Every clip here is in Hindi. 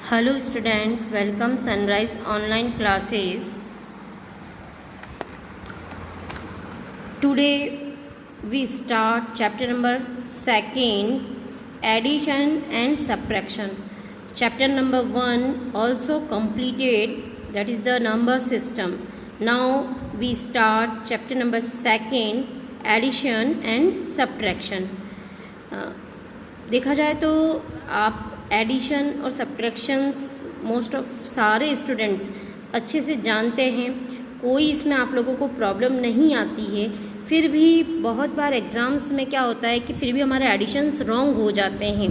Hello student, welcome Sunrise online classes. Today we start chapter number 2, addition and subtraction. Chapter number 1 also completed, that is the number system. Now we start chapter number 2, addition and subtraction. देखा जाए तो आप एडिशन और सब्ट्रैक्शंस मोस्ट ऑफ सारे स्टूडेंट्स अच्छे से जानते हैं, कोई इसमें आप लोगों को प्रॉब्लम नहीं आती है। फिर भी बहुत बार एग्ज़ाम्स में क्या होता है कि फिर भी हमारे एडिशंस रॉन्ग हो जाते हैं,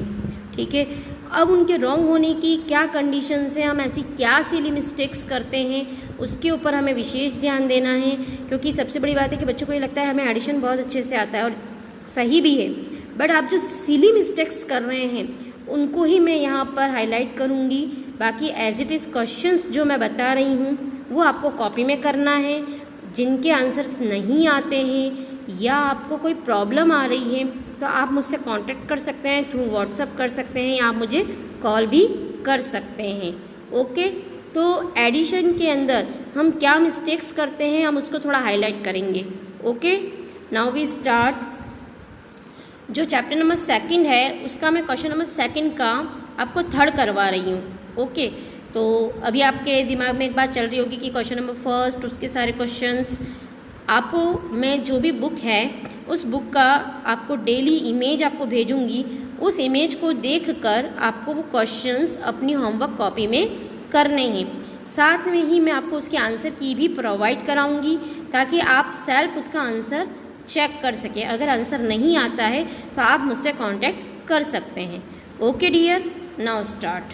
ठीक है। अब उनके रॉन्ग होने की क्या कंडीशंस हैं, हम ऐसी क्या सिली मिस्टेक्स करते हैं, उसके ऊपर हमें विशेष ध्यान देना है। क्योंकि सबसे बड़ी बात है कि बच्चों को ये लगता है हमें एडिशन बहुत अच्छे से आता है, और सही भी है, बट आप जो सिली मिस्टेक्स कर रहे हैं उनको ही मैं यहाँ पर हाईलाइट करूँगी। बाकी एज इट इज़ क्वेश्चंस जो मैं बता रही हूँ वो आपको कॉपी में करना है। जिनके आंसर्स नहीं आते हैं या आपको कोई प्रॉब्लम आ रही है तो आप मुझसे कांटेक्ट कर सकते हैं, थ्रू व्हाट्सएप कर सकते हैं, या आप मुझे कॉल भी कर सकते हैं। ओके, तो एडिशन के अंदर हम क्या मिस्टेक्स करते हैं हम उसको थोड़ा हाईलाइट करेंगे। Okay, now we start. जो चैप्टर नंबर 2 है उसका मैं क्वेश्चन नंबर 2 का आपको 3rd करवा रही हूँ। ओके, तो अभी आपके दिमाग में एक बात चल रही होगी कि क्वेश्चन नंबर 1 उसके सारे क्वेश्चंस आपको मैं जो भी बुक है उस बुक का आपको डेली इमेज आपको भेजूँगी। उस इमेज को देखकर आपको वो क्वेश्चंस अपनी होमवर्क कॉपी में करने हैं। साथ में ही मैं आपको उसके आंसर की भी प्रोवाइड कराऊँगी ताकि आप सेल्फ उसका आंसर चेक कर सके। अगर आंसर नहीं आता है तो आप मुझसे कांटेक्ट कर सकते हैं। Okay dear, now start.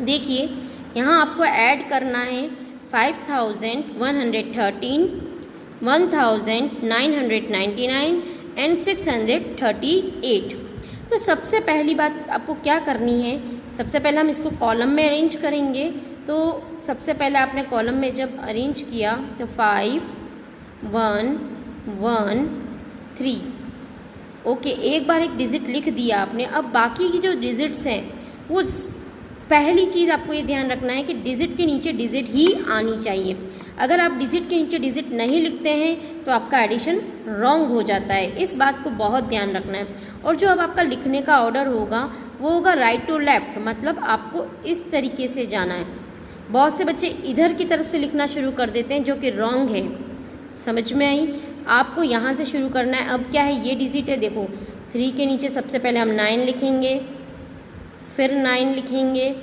देखिए यहाँ आपको ऐड करना है 5113, 1999 एंड 638। तो सबसे पहली बात आपको क्या करनी है, सबसे पहले हम इसको कॉलम में अरेंज करेंगे। तो सबसे पहले आपने कॉलम में जब अरेंज किया तो 5 1 1 3। ओके, एक बार एक डिजिट लिख दिया आपने। अब बाकी की जो डिजिट्स हैं वो पहली चीज़ आपको ये ध्यान रखना है कि डिजिट के नीचे डिजिट ही आनी चाहिए। अगर आप डिजिट के नीचे डिजिट नहीं लिखते हैं तो आपका एडिशन रॉन्ग हो जाता है। इस बात को बहुत ध्यान रखना है। और जो अब आपका लिखने का ऑर्डर होगा वो होगा राइट टू लेफ्ट, मतलब आपको इस तरीके से जाना है। बहुत से बच्चे इधर की तरफ से लिखना शुरू कर देते हैं जो कि रॉन्ग है। समझ में आई? आपको यहाँ से शुरू करना है। अब क्या है, ये डिजिट है, देखो 3 के नीचे सबसे पहले हम 9 लिखेंगे, फिर 9 लिखेंगे,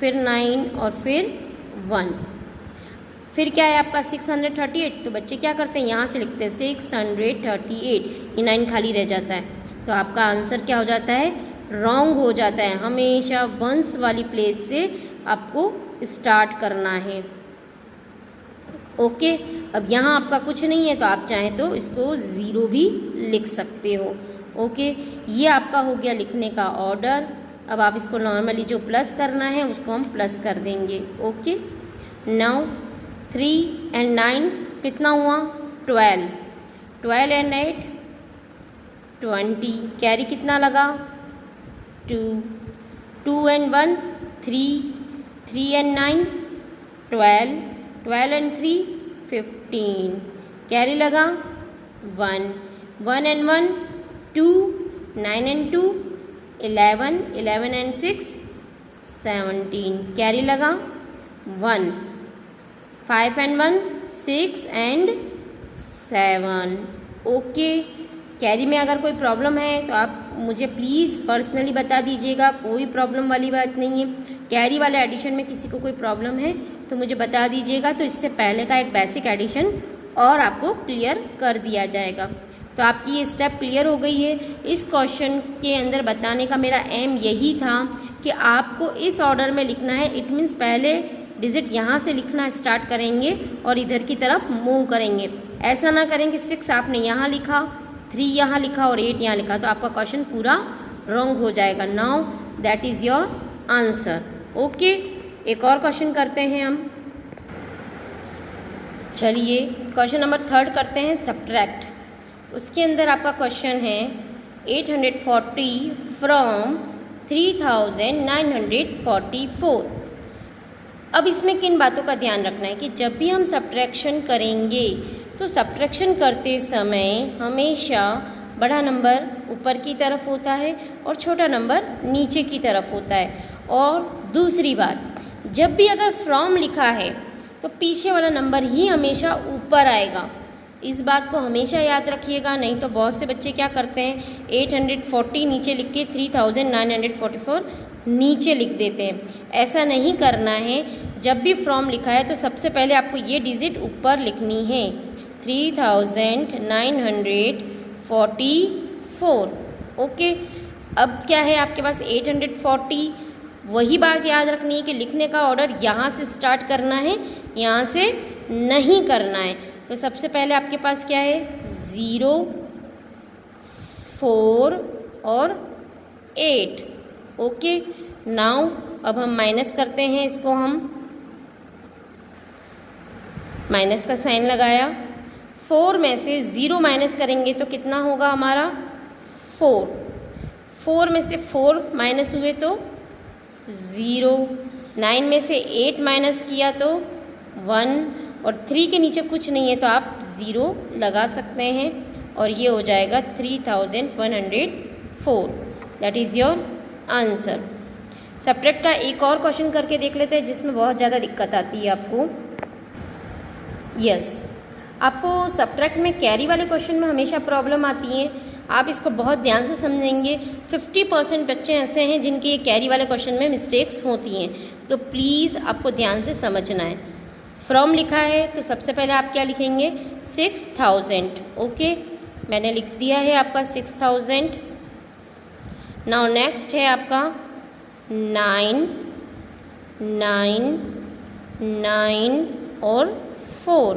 फिर 9 और फिर 1। फिर क्या है आपका 638। तो बच्चे क्या करते हैं, यहाँ से लिखते हैं 638, ये 9 खाली रह जाता है। तो आपका आंसर क्या हो जाता है, रॉन्ग हो जाता है। हमेशा वंस वाली प्लेस से आपको स्टार्ट करना है। ओके, अब यहाँ आपका कुछ नहीं है तो आप चाहें तो इसको 0 भी लिख सकते हो। ओके, ये आपका हो गया लिखने का ऑर्डर। अब आप इसको नॉर्मली जो प्लस करना है उसको हम प्लस कर देंगे। ओके, नाउ 3 and 9 कितना हुआ, 12 12 and 8 20। कैरी कितना लगा, 2 2 and 1 3 3 and 9 12 12 and 3 15। कैरी लगा 1 1 and 1 2 9 and 2 11 11 and 6 17। कैरी लगा 1 5 and 1 6 and 7। ओके, कैरी में अगर कोई प्रॉब्लम है तो आप मुझे प्लीज़ पर्सनली बता दीजिएगा, कोई प्रॉब्लम वाली बात नहीं है। कैरी वाले एडिशन में किसी को कोई प्रॉब्लम है तो मुझे बता दीजिएगा, तो इससे पहले का एक बेसिक एडिशन और आपको क्लियर कर दिया जाएगा। तो आपकी ये स्टेप क्लियर हो गई है। इस क्वेश्चन के अंदर बताने का मेरा एम यही था कि आपको इस ऑर्डर में लिखना है। इट मीन्स पहले डिजिट यहाँ से लिखना स्टार्ट करेंगे और इधर की तरफ मूव करेंगे। ऐसा ना करें कि 6 आपने यहाँ लिखा, 3 यहाँ लिखा और 8 यहाँ लिखा, तो आपका क्वेश्चन पूरा रॉन्ग हो जाएगा। Now that is your answer. Okay, एक और क्वेश्चन करते हैं हम। चलिए क्वेश्चन नंबर 3 करते हैं, सब्ट्रैक्ट। उसके अंदर आपका क्वेश्चन है 840 फ्रॉम 3944। अब इसमें किन बातों का ध्यान रखना है कि जब भी हम सब्ट्रैक्शन करेंगे तो सब्ट्रैक्शन करते समय हमेशा बड़ा नंबर ऊपर की तरफ होता है और छोटा नंबर नीचे की तरफ होता है। और दूसरी बात, जब भी अगर फ्रॉम लिखा है तो पीछे वाला नंबर ही हमेशा ऊपर आएगा। इस बात को हमेशा याद रखिएगा, नहीं तो बहुत से बच्चे क्या करते हैं 840 नीचे लिख के 3944 नीचे लिख देते हैं। ऐसा नहीं करना है। जब भी फ्रॉम लिखा है तो सबसे पहले आपको ये डिजिट ऊपर लिखनी है 3944। ओके, अब क्या है आपके पास 840। वही बात याद रखनी है कि लिखने का ऑर्डर यहाँ से स्टार्ट करना है, यहाँ से नहीं करना है। तो सबसे पहले आपके पास क्या है 0, 4 और 8। ओके, नाउ अब हम माइनस करते हैं। इसको हम माइनस का साइन लगाया। 4 में से 0 माइनस करेंगे तो कितना होगा हमारा 4। 4 में से 4 माइनस हुए तो 0। 9 में से 8 माइनस किया तो 1 और 3 के नीचे कुछ नहीं है तो आप 0 लगा सकते हैं और ये हो जाएगा 3104। That is your answer. Subtract का एक और क्वेश्चन करके देख लेते हैं जिसमें बहुत ज़्यादा दिक्कत आती है आपको। यस, आपको सब्ट्रैक्ट में कैरी वाले क्वेश्चन में हमेशा प्रॉब्लम आती है। आप इसको बहुत ध्यान से समझेंगे। 50% बच्चे ऐसे हैं जिनके ये कैरी वाले क्वेश्चन में मिस्टेक्स होती हैं, तो प्लीज़ आपको ध्यान से समझना है। फ्रॉम लिखा है तो सबसे पहले आप क्या लिखेंगे 6000। ओके, मैंने लिख दिया है आपका 6000। नाउ नेक्स्ट है आपका 9, 9, 9 और 4।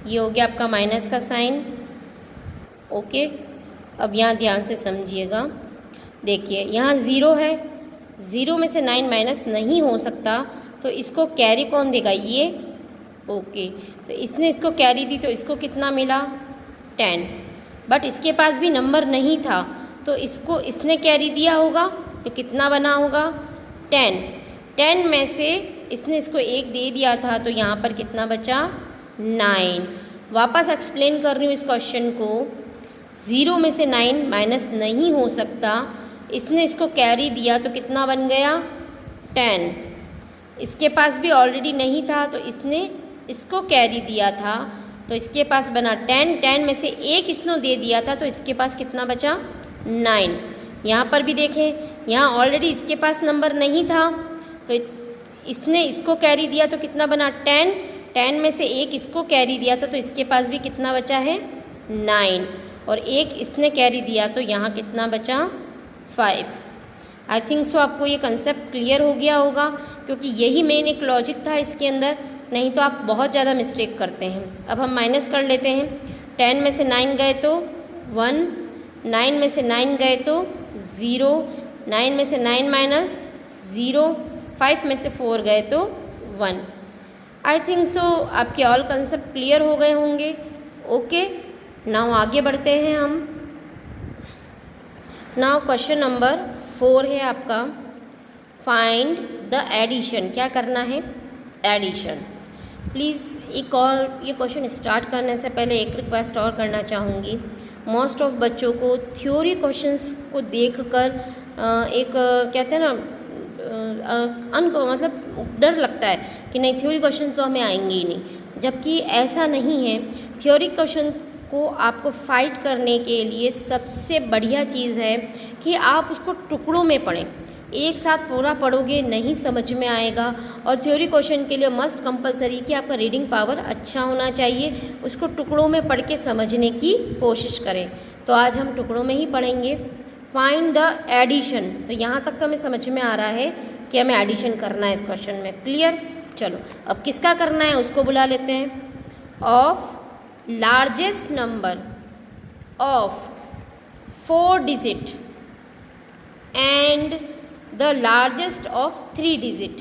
ये हो गया आपका माइनस का साइन। ओके, अब यहाँ ध्यान से समझिएगा। देखिए यहाँ 0 है, 0 में से 9 माइनस नहीं हो सकता, तो इसको कैरी कौन देगा ये। ओके, तो इसने इसको कैरी दी तो इसको कितना मिला 10। बट इसके पास भी नंबर नहीं था तो इसको इसने कैरी दिया होगा तो कितना बना होगा 10। 10 में से इसने इसको 1 दे दिया था तो यहाँ पर कितना बचा 9। वापस एक्सप्लेन कर रही हूँ इस क्वेश्चन को। 0 में से 9 माइनस नहीं हो सकता, इसने इसको कैरी दिया तो कितना बन गया 10। इसके पास भी ऑलरेडी नहीं था तो इसने इसको कैरी दिया था तो इसके पास बना 10। 10 में से 1 इसने दे दिया था तो इसके पास कितना बचा 9। यहाँ पर भी देखें, यहाँ ऑलरेडी इसके पास नंबर नहीं था तो इसने इसको कैरी दिया तो कितना बना 10। 10 में से 1 इसको कैरी दिया था तो इसके पास भी कितना बचा है 9 और 1 इसने कैरी दिया तो यहाँ कितना बचा 5। आई थिंक सो आपको ये कंसेप्ट क्लियर हो गया होगा, क्योंकि यही मेन एक लॉजिक था इसके अंदर, नहीं तो आप बहुत ज़्यादा मिस्टेक करते हैं। अब हम माइनस कर लेते हैं। 10 में से 9 गए तो 1, 9 में से 9 गए तो 0, 9 में से 9 माइनस 0, 5 में से 4 गए तो 1। आई थिंक सो आपके ऑल कंसेप्ट क्लियर हो गए होंगे। ओके, नाउ आगे बढ़ते हैं हम। नाउ क्वेश्चन नंबर 4 है आपका, फाइंड द एडिशन। क्या करना है एडिशन। प्लीज़ एक और ये क्वेश्चन स्टार्ट करने से पहले एक रिक्वेस्ट और करना चाहूँगी। मोस्ट ऑफ बच्चों को थ्योरी क्वेश्चंस को देखकर एक कहते हैं ना मतलब डर लगता है कि नहीं थ्योरी क्वेश्चन तो हमें आएंगे ही नहीं, जबकि ऐसा नहीं है। थ्योरी क्वेश्चन को आपको फाइट करने के लिए सबसे बढ़िया चीज़ है कि आप उसको टुकड़ों में पढ़ें। एक साथ पूरा पढ़ोगे नहीं समझ में आएगा। और थ्योरी क्वेश्चन के लिए मस्ट कंपलसरी कि आपका रीडिंग पावर अच्छा होना चाहिए। उसको टुकड़ों में पढ़ के समझने की कोशिश करें। तो आज हम टुकड़ों में ही पढ़ेंगे। Find the addition. तो यहाँ तक तो हमें समझ में आ रहा है कि हमें एडिशन करना है इस क्वेश्चन में। क्लियर। चलो अब किसका करना है उसको बुला लेते हैं। Of largest number of 4 digit and the largest of 3 digit.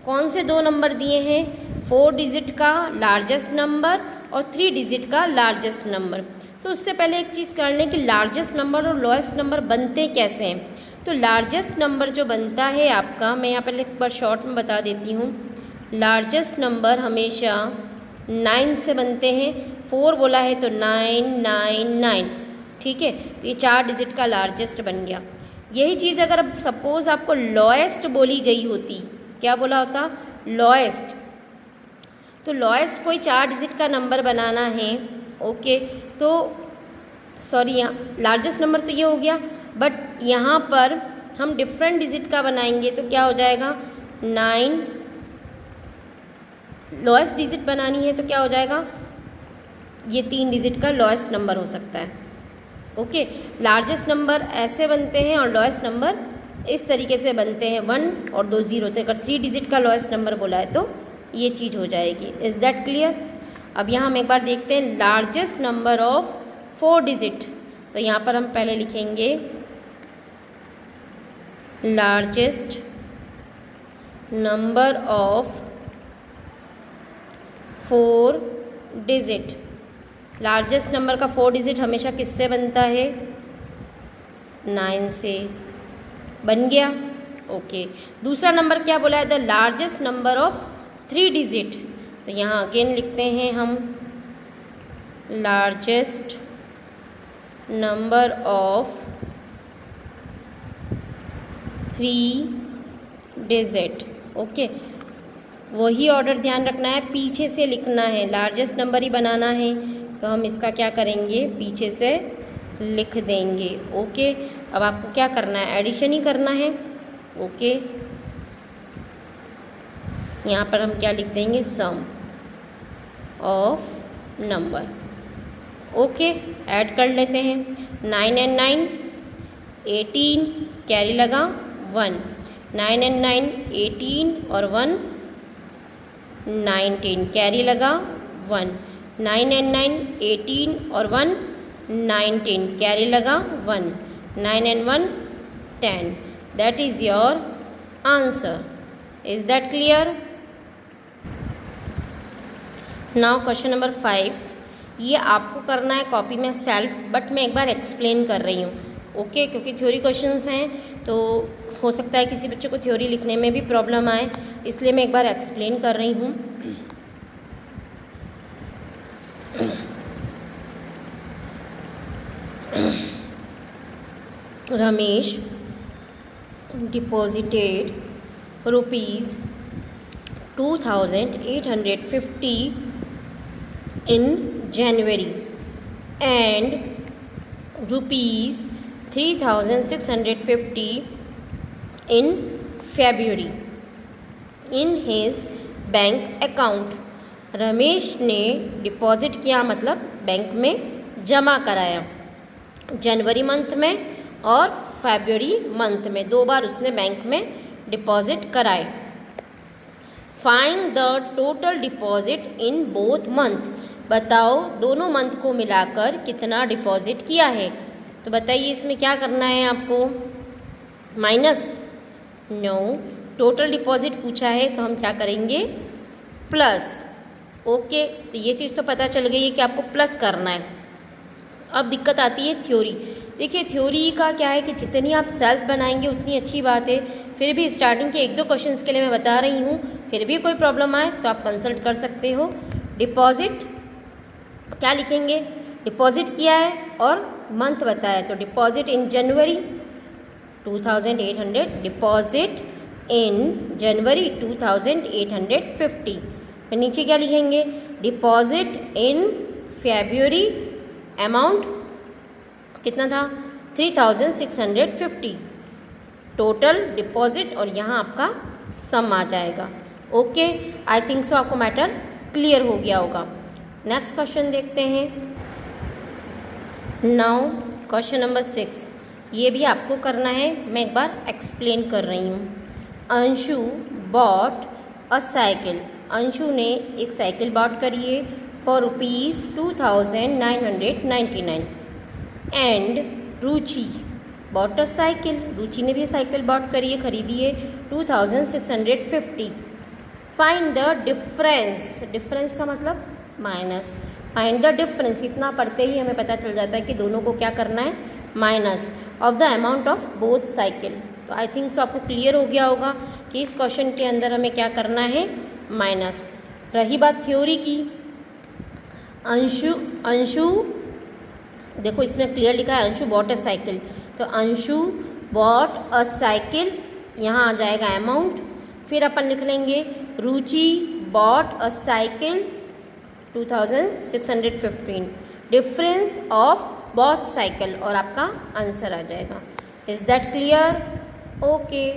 कौन से 2 नंबर दिए हैं 4 डिजिट का लार्जेस्ट नंबर और 3 डिजिट का लार्जेस्ट नंबर। तो उससे पहले एक चीज़ कर लें कि लार्जेस्ट नंबर और लोएस्ट नंबर बनते कैसे हैं। तो लार्जेस्ट नंबर जो बनता है आपका, मैं यहाँ पर एक बार शॉर्ट में बता देती हूँ, लार्जेस्ट नंबर हमेशा 9 से बनते हैं। 4 बोला है तो 999, ठीक है। तो ये 4 डिजिट का लार्जेस्ट बन गया। यही चीज़ अगर अब सपोज़ आपको लॉएस्ट बोली गई होती, क्या बोला होता, लॉएस्ट, तो लॉएस्ट कोई 4 डिजिट का नंबर बनाना है, ओके, तो सॉरी यहाँ लार्जेस्ट नंबर तो ये हो गया, बट यहाँ पर हम डिफरेंट डिजिट का बनाएंगे तो क्या हो जाएगा, 9, लॉएस्ट डिजिट बनानी है तो क्या हो जाएगा, ये 3 डिजिट का लॉएस्ट नंबर हो सकता है, ओके। लार्जेस्ट नंबर ऐसे बनते हैं और लॉएस्ट नंबर इस तरीके से बनते हैं, 1 और 2 0 थे। अगर 3 डिजिट का लॉएस्ट नंबर बोला है तो ये चीज़ हो जाएगी। Is that clear? अब यहाँ हम एक बार देखते हैं लार्जेस्ट नंबर ऑफ 4 डिजिट। तो यहाँ पर हम पहले लिखेंगे largest number of 4 digit. Largest number का 4 डिजिट हमेशा किससे बनता है, 9 से। बन गया, ओके। दूसरा नंबर क्या बोला है, the largest number of 3 digit. तो यहाँ अगेन लिखते हैं हम largest number of 3 digit, okay. वही ऑर्डर ध्यान रखना है, पीछे से लिखना है, लार्जेस्ट नंबर ही बनाना है तो हम इसका क्या करेंगे, पीछे से लिख देंगे, ओके। अब आपको क्या करना है, एडिशन ही करना है, ओके। यहाँ पर हम क्या लिख देंगे, सम ऑफ नंबर, ओके। ऐड कर लेते हैं, 9 and 9 18, कैरी लगा 1, 9 and 9 18 और 1 19, कैरी लगा 1, 9 and 9 18 और 1 19, कैरी लगा 1, 9 and 1 10। That is your answer. Is that clear? Now question number 5, ये आपको करना है कॉपी में सेल्फ, बट मैं एक बार एक्सप्लेन कर रही हूँ, ओके, क्योंकि थ्योरी क्वेश्चंस हैं तो हो सकता है किसी बच्चे को थ्योरी लिखने में भी प्रॉब्लम आए, इसलिए मैं एक बार एक्सप्लेन कर रही हूँ। Ramesh deposited ₹2,850 in January and ₹3,650 in February in his bank account. Ramesh ने डिपॉजिट किया, मतलब बैंक में जमा कराया, जनवरी मंथ में और फरवरी मंथ में, 2 बार उसने बैंक में डिपॉजिट कराए। Find the total deposit in both month. बताओ दोनों मंथ को मिलाकर कितना डिपॉजिट किया है। तो बताइए इसमें क्या करना है आपको, माइनस, नो, टोटल डिपॉजिट पूछा है तो हम क्या करेंगे, प्लस, ओके। तो ये चीज़ तो पता चल गई है कि आपको प्लस करना है। अब दिक्कत आती है थ्योरी। देखिए थ्योरी का क्या है कि जितनी आप सेल्फ बनाएंगे उतनी अच्छी बात है, फिर भी स्टार्टिंग के 1-2 क्वेश्चंस के लिए मैं बता रही हूँ, फिर भी कोई प्रॉब्लम आए तो आप कंसल्ट कर सकते हो। डिपॉजिट क्या लिखेंगे, डिपॉजिट किया है और मंथ बताया, तो deposit in January 2800, deposit in जनवरी 2850। फिर नीचे क्या लिखेंगे, डिपॉजिट इन फरवरी, अमाउंट कितना था, 3650, टोटल डिपॉजिट, और यहाँ आपका सम आ जाएगा, ओके। आई थिंक सो आपको मैटर क्लियर हो गया होगा। नेक्स्ट क्वेश्चन देखते हैं। नाउ क्वेश्चन नंबर 6, ये भी आपको करना है, मैं एक बार एक्सप्लेन कर रही हूँ। Anshu bought a cycle. Anshu ने एक साइकिल बॉट करी है for ₹2999 and Ruchi bought a cycle. Ruchi ने भी साइकिल बॉट करी है, खरीदी है 2650। Find the difference. डिफरेंस का मतलब माइनस। फाइंड द डिफरेंस, इतना पढ़ते ही हमें पता चल जाता है कि दोनों को क्या करना है, minus. Of the amount of both cycle. तो आई थिंक सो आपको क्लियर हो गया होगा कि इस क्वेश्चन के अंदर हमें क्या करना है, माइनस। रही बात थ्योरी की, अंशु देखो इसमें क्लियर लिखा है अंशु बॉट अ साइकिल, तो अंशु बॉट अ साइकिल, यहाँ आ जाएगा अमाउंट। फिर अपन लिख लेंगे Ruchi bought a cycle 2615, difference of both cycle, और आपका आंसर आ जाएगा। Is that clear? Okay.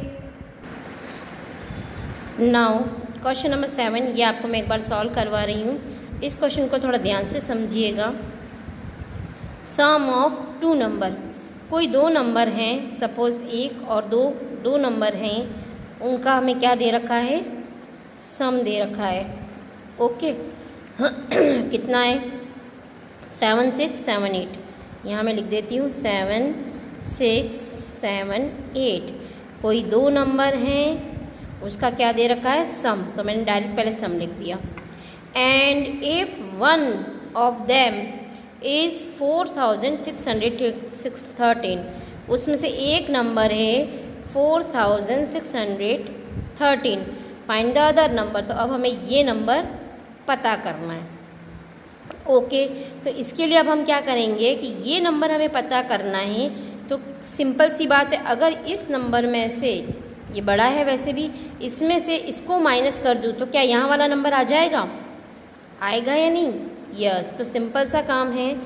Now question number 7, ये आपको मैं एक बार सॉल्व करवा रही हूँ। इस क्वेश्चन को थोड़ा ध्यान से समझिएगा। सम ऑफ टू नंबर, कोई दो नंबर हैं, सपोज एक और दो नंबर हैं, उनका हमें क्या दे रखा है, सम दे रखा है। ओके कितना है, 7 6 7 8, यहाँ मैं लिख देती हूँ 7 6 7 8। कोई दो नंबर हैं, उसका क्या दे रखा है, सम, तो मैंने डायरेक्ट पहले सम लिख दिया। And if one of them is 4613, उसमें से एक नंबर है 4613, फाइंड द अदर नंबर। तो अब हमें ये नंबर पता करना है। ओके तो इसके लिए अब हम क्या करेंगे कि ये नंबर हमें पता करना है, तो सिंपल सी बात है, अगर इस नंबर में से, ये बड़ा है वैसे भी, इसमें से इसको माइनस कर दूँ तो क्या यहाँ वाला नंबर आ जाएगा, आएगा या नहीं? यस। तो सिंपल सा काम है,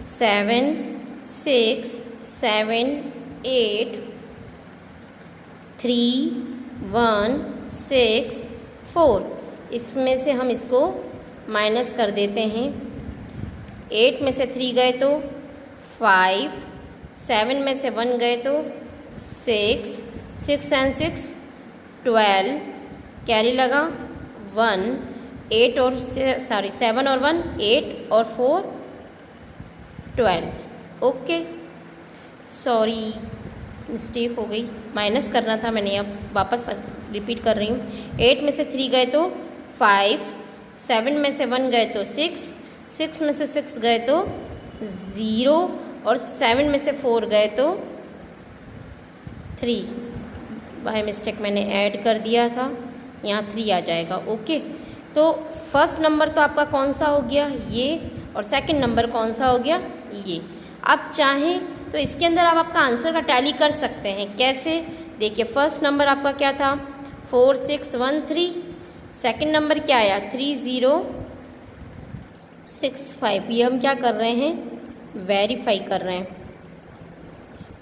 7 6 7 8 3 1 6 4, इसमें से हम इसको माइनस कर देते हैं। 8 में से 3 गए तो 5, 7 में से 1 गए तो 6, 6 and 6 12, कैरी लगा 1, 8 और 7 और 1 8 और 4 12। ओके सॉरी मिस्टेक हो गई, माइनस करना था मैंने, अब वापस रिपीट कर रही हूँ। 8 में से 3 गए तो 5, 7 में से 1 गए तो 6, 6 में से 6 गए तो 0 और 7 में से 4 गए तो 3। बाय मिस्टेक मैंने ऐड कर दिया था, यहाँ 3 आ जाएगा। ओके तो फर्स्ट नंबर तो आपका कौन सा हो गया, ये, और सेकंड नंबर कौन सा हो गया, ये। आप चाहें तो इसके अंदर आप आपका आंसर का टैली कर सकते हैं। कैसे, देखिए फर्स्ट नंबर आपका क्या था 4613, सेकंड नंबर क्या आया 3065। ये हम क्या कर रहे हैं, वेरीफाई कर रहे हैं,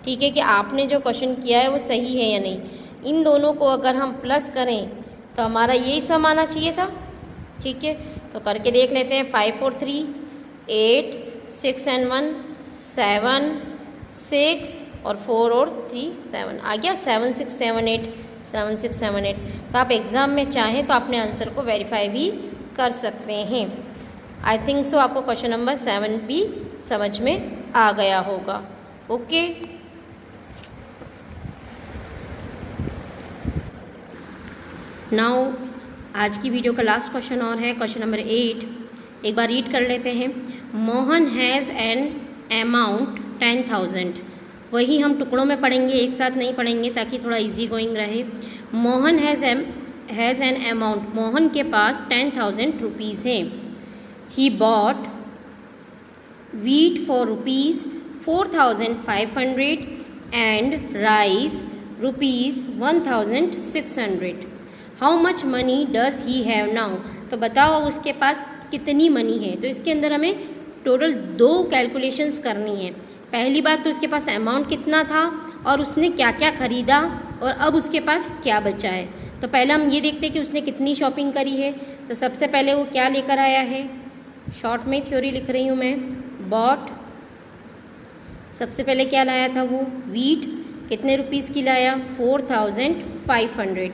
ठीक है, कि आपने जो क्वेश्चन किया है वो सही है या नहीं। इन दोनों को अगर हम प्लस करें तो हमारा यही सम आना चाहिए था, ठीक है। तो करके देख लेते हैं, 5 और 3 8, 6 and 1 7, 6 और 4 और 3 7 आ गया, 7 6 7 8, 7 6 7 8। तो आप एग्ज़ाम में चाहें तो अपने आंसर को वेरीफाई भी कर सकते हैं। आई थिंक सो आपको क्वेश्चन नंबर 7 भी समझ में आ गया होगा। ओके नाउ आज की वीडियो का लास्ट क्वेश्चन और है, क्वेश्चन नंबर 8। एक बार रीड कर लेते हैं। मोहन हैज़ एन अमाउंट 10,000, वही हम टुकड़ों में पढ़ेंगे, एक साथ नहीं पढ़ेंगे ताकि थोड़ा इजी गोइंग रहे। Mohan has an amount, Mohan के पास 10,000 रुपीज़ हैं। He bought wheat for rupees 4,500 and rice rupees 1,600. How much money does he have now? तो बताओ उसके पास कितनी मनी है। तो इसके अंदर हमें टोटल 2 कैलकुलेशंस करनी है। पहली बात तो उसके पास अमाउंट कितना था और उसने क्या क्या ख़रीदा और अब उसके पास क्या बचा है। तो पहले हम ये देखते हैं कि उसने कितनी शॉपिंग करी है। तो सबसे पहले वो क्या लेकर आया है, शॉर्ट में थ्योरी लिख रही हूँ मैं। बॉट, सबसे पहले क्या लाया था वो, वीट, कितने रुपीज़ की लाया, 4,500।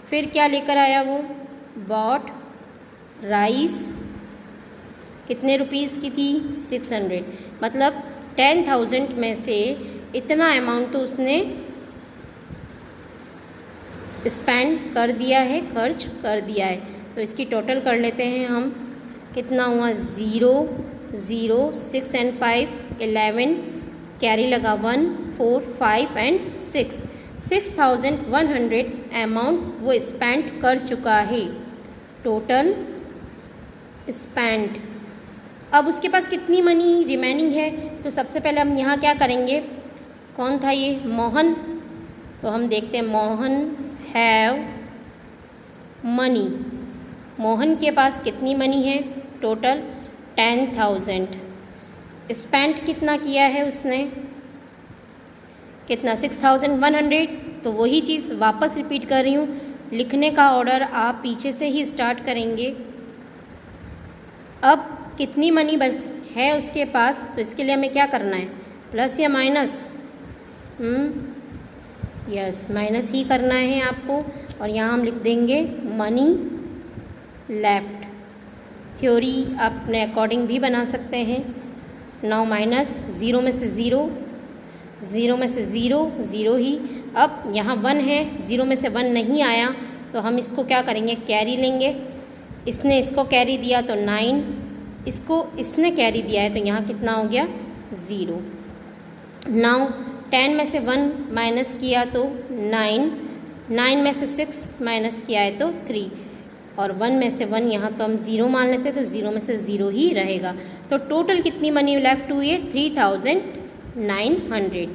फिर क्या लेकर आया वो, बॉट राइस, कितने रुपीज़ की थी, 600। मतलब 10,000 में से इतना अमाउंट तो उसने स्पेंड कर दिया है, खर्च कर दिया है। तो इसकी टोटल कर लेते हैं हम, कितना हुआ, 0 0 6 and 5 11, कैरी लगा 1 4, 5 एंड 6, 6100 अमाउंट वो स्पेंड कर चुका है, टोटल स्पेंड। अब उसके पास कितनी मनी रिमेनिंग है, तो सबसे पहले हम यहाँ क्या करेंगे, कौन था ये, मोहन, तो हम देखते हैं मोहन हैव मनी, मोहन के पास कितनी मनी है, टोटल 10,000। स्पेंड कितना किया है उसने, कितना, 6100, तो वही चीज़ वापस रिपीट कर रही हूँ, लिखने का ऑर्डर आप पीछे से ही स्टार्ट करेंगे। अब कितनी मनी बच है उसके पास, तो इसके लिए हमें क्या करना है, प्लस या माइनस, यस माइनस ही करना है आपको, और यहाँ हम लिख देंगे मनी लेफ्ट। थ्योरी आप अपने अकॉर्डिंग भी बना सकते हैं। नाउ माइनस, ज़ीरो में से ज़ीरो, ज़ीरो में से ज़ीरो, ज़ीरो ही। अब यहाँ 1 है, ज़ीरो में से 1 नहीं आया, तो हम इसको क्या करेंगे, कैरी लेंगे। इसने इसको कैरी दिया तो 9, इसको इसने कैरी दिया है तो यहाँ कितना हो गया, 0। नाउ 10 में से 1 माइनस किया तो 9, 9 में से 6 माइनस किया है तो 3, और 1 में से 1 यहाँ तो हम 0 मान लेते हैं, तो 0 में से 0 ही रहेगा। तो टोटल कितनी मनी लेफ्ट हुई है, 3900।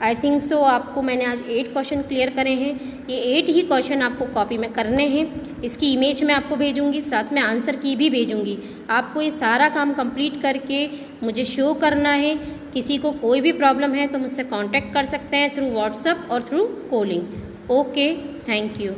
आई थिंक सो आपको मैंने आज 8 क्वेश्चन क्लियर करे हैं। ये 8 ही क्वेश्चन आपको कॉपी में करने हैं। इसकी इमेज मैं आपको भेजूंगी, साथ में आंसर की भी भेजूंगी। आपको ये सारा काम कंप्लीट करके मुझे शो करना है। किसी को कोई भी प्रॉब्लम है तो मुझसे कांटेक्ट कर सकते हैं थ्रू व्हाट्सएप और through calling. Okay, thank you.